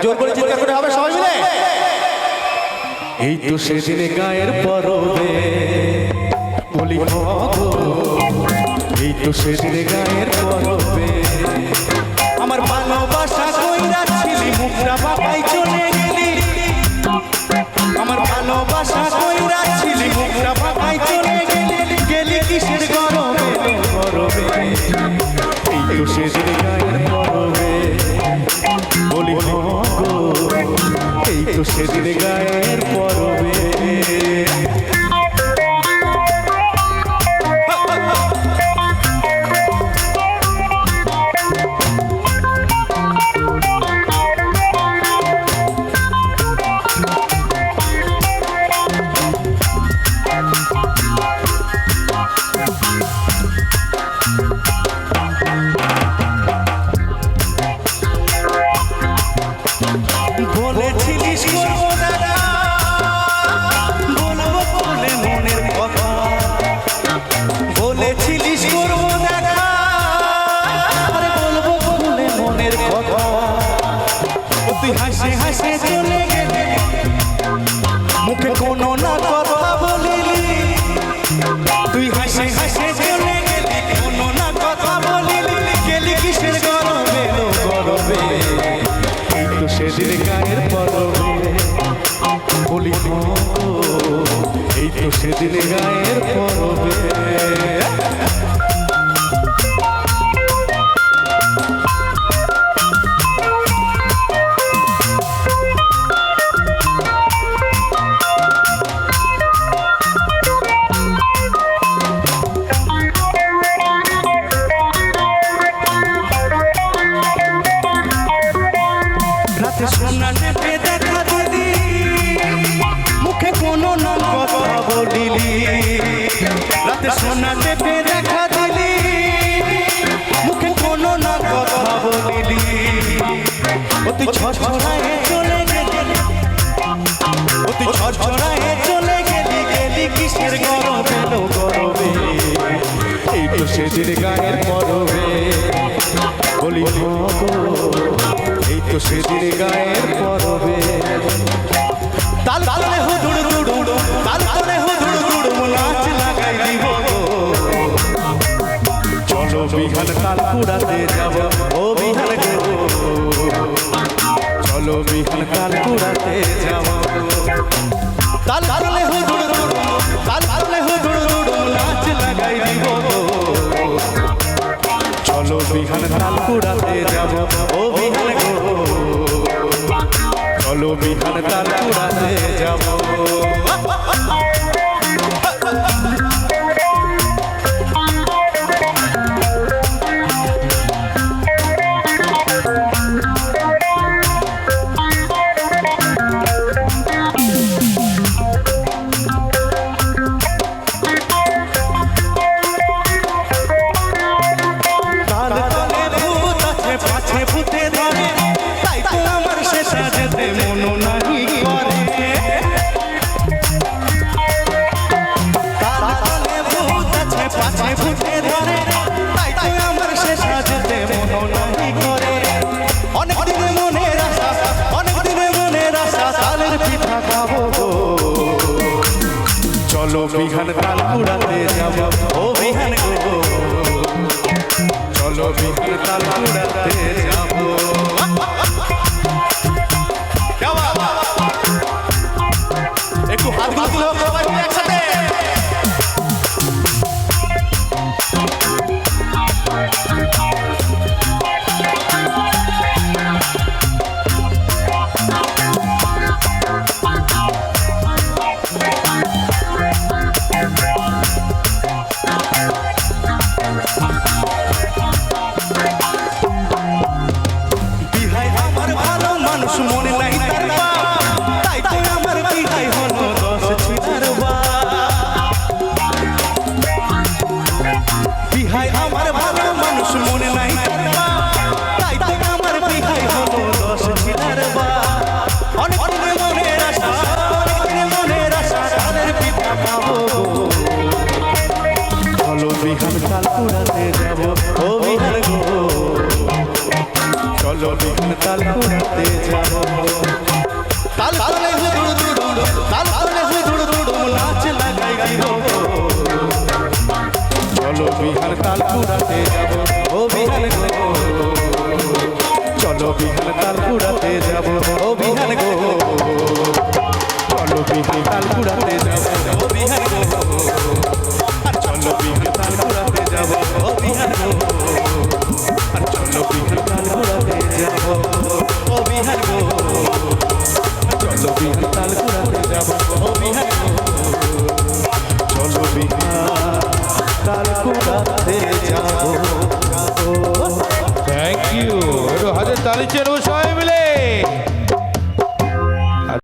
জোর করে চিৎকার করে হবে সবাই মিলে। এই তো সেদিন গায়ের পরবে বলি হগো, এই তো সেদিন গায়ের পরবে আমার ভালোবাসা কইরা ছিলি মুখটা বাঁকাই চলে গেলি, আমার ভালোবাসা কইরা ছিলি মুখটা বাঁকাই চলে গেলি, গেলি কিসের গরবে গরবে এই তো সেদিন গায়ের পরবে বলি হগো, এই তো সেদিন গায়ের পরবে। বলেছিলিস করবো দাদা, বলবো বলে মনের কথা, বলেছিলিস করবো দাদা, আরে বলবো বলে মনের কথা, তুই হাসে হাসে চলে গেলি, মুখে কোনো না কথা বলিলি, তুই হাসে হাসে চলে গেলি, কোনো না কথা বলিলি, গেলি কিসের গরবে গরবে এই তো সেদিন গায়ের পরবে বলি হগো, এই তো সেদিন গায়ের পরবে। রাতে সোনা টেপে দেখা দিলি, মুখে কোনো না কথা বলিলি, রাতে সোনা টেপে দেখা দিলি, মুখে কোনো না কথা বলিলি, ও তুই ছড়ছড়ায় চলে গেলি, ও তুই ছড়ছড়ায় চলে গেলি, গেলি কিসের গরবে গরবে এই তো সেদিন গায়ের পরবে বলি হগো, এই তো সেদিন গায়ের পরবে। তাল তালে হুদুড় দুড়ুড়, তাল তালে হুদুড় দুড়ুড়, নাচ লাগাই দিব গো, চলো বিহান তাল কুড়াতে যাব ও বিহান গো, চলো বিহান তাল কুড়াতে যাব, তাল তালে হুদুড় দুড়ুড়, তাল তালে হুদুড় দুড়ুড়, নাচ লাগাই দিব গো, চলো বিহান তাল কুড়াতে যাব ও বিহান গো, চলো বিহান তাল কুড়াতে যাব। চলো বিহান তাল কুড়াতে যাব ও বিহান গো, চলো বিহান তাল কুড়াতে যাব। একটু হাতগুলো তুলে সবাই মিলে একসাথে। বিহান তাল কুড়াতে যাব তাল তালে হুদুড় দুড়ুম তাল তালে হুদুড় দুড়ুম নাচ লাগাই দিব চলো বিহান তাল কুড়াতে যাব ও বিহান গো চলো বিহান তাল কুড়াতে যাব ও বিহান গো চলো বিহান তাল কুড়াতে যাব ও বিহান গো আর চলো বিহান তাল কুড়াতে যাব ও বিহান গো আর চলো বিহান তাল কুড়াতে যাব ও বিহান গো চলো বিহান তাল কুড়াতে যাব ও বিহান গো চলো বিহান তাল কুড়াতে যাব থ্যাংক ইউ একটু হাতে তালি চালাবো সবাই মিলে